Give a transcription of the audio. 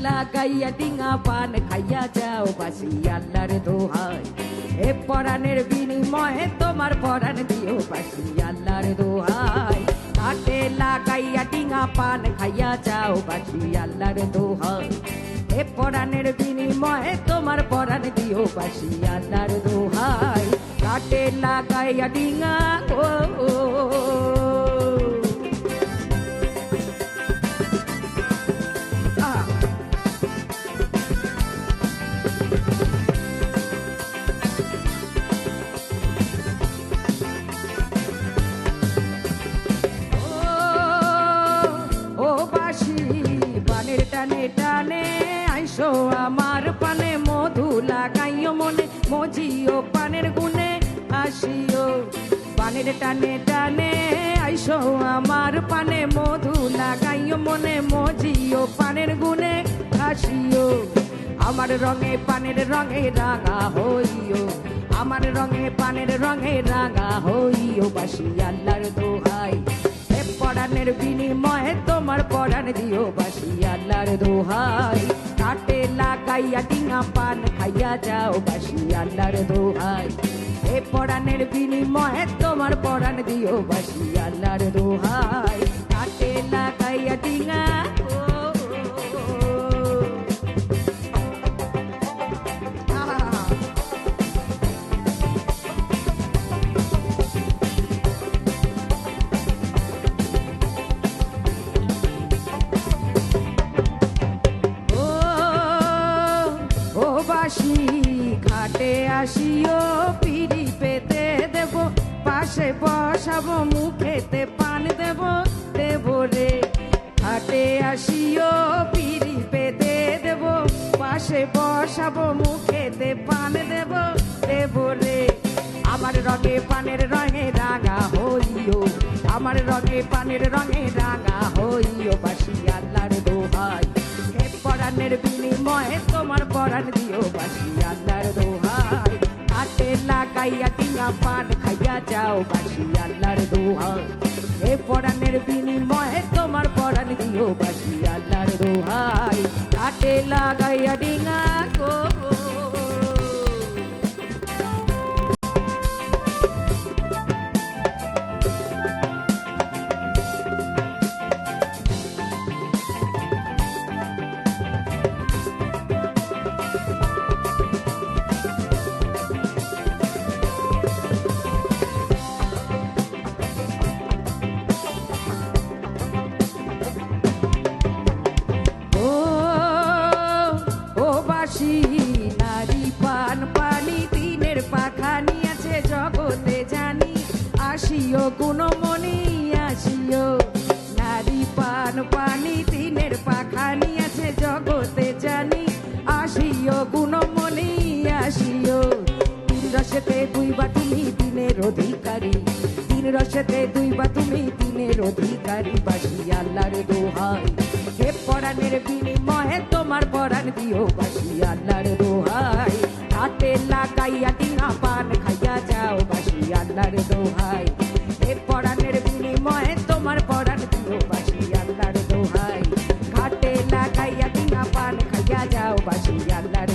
লাগাইয়া ডিঙা পান খাইয়া যাও বাসি আল্লাহর দোহাই। এ পরাণের বিনিময়ে তোমার পরাণ দিও বাসি আল্লাহর দোহাই। ঘাটে লাগাইয়া ডিঙা পান খাইয়া যাও বাসি আল্লাহর দোহাই। এ পরাণের বিনিময়ে তোমার পরাণ দিও বাসি আল্লাহর দোহাই। ঘাটে লাগাইয়া ডিঙা টানে টানে আইসো আমার পানে মধু লাগাইও মনে মজিও পানের গুনে আসিও। পানের টানে টানে আইসো আমার পানে মধু লাগাইও মনে মজিও পানের গুনে আসিও। আমার রঙে পানের রঙে রাঙা হইও, আমার রঙে পানের রঙে রাঙা হইও বাসি আল্লাহর দোহাই। পরাণের বিনিময়ে তোমার পরাণ দিও বাসি আল্লাহর দোহাই। কাটে লাগাইয়া ডিঙা পান খাইয়া যাও বাসি আল্লাহর দোহাই। এ পরাণের বিনিময়ে তোমার পরাণ দিও বাসি আল্লাহর দোহাই। কাটে লাগাইয়া ডিঙা ঘাটে আসিও পিড়ি পেতে দেব, পাশে বসাবো মুখেতে পান দেব দেব রে। ঘাটে আসিও পিড়ি পেতে দেব, পাশে বসাবো মুখেতে পান দেব দেব রে। আমার রঙে পানের রঙে রাঙা হইও, আমার রঙে পানের রঙে রাঙা হইও বাসি আল্লাহর দোহাই। পরাণের বিনিময়ে তোমার পরাণ দিও বাসি আল্লাহর দোহাই। হাতে লাগাইয়া ডিঙা পান খাইয়া যাও বাসি আল্লাহর দোহাই। এ পরাণের বিনিময়ে তোমার পরাণ দিও বাসি আল্লাহর দোহাই। হাতে লাগাইয়া ডিঙা গো নারী পান পানি দিনের পাখা নিয়েছে জগতে জানি আসিও গুণমণি আসিও। নারী পান পানি দিনের পাখা নিয়েছে জগতে জানি আসিও গুণমণি আসিও। তিন রসেতে দুইবার তুমি দিনের অধিকারী, তিন রসেতে দুইবার তুমি দিনের অধিকারী বাসি আল্লাহর দোহাই। হে পরাণের বিনিময়ে তোমার পরাণ দিও বাসি আল্লাহর দোহাই। হাতে লাগাইয়া ডিঙা পান খাইয়া যাও বাসি আল্লাহর দোহাই। হে পরাণের বিনিময়ে তোমার পরাণ দিও বাসি আল্লাহর দোহাই। ঘাটে লাগাইয়া ডিঙা পান খাইয়া যাও বাসি আল্লাহর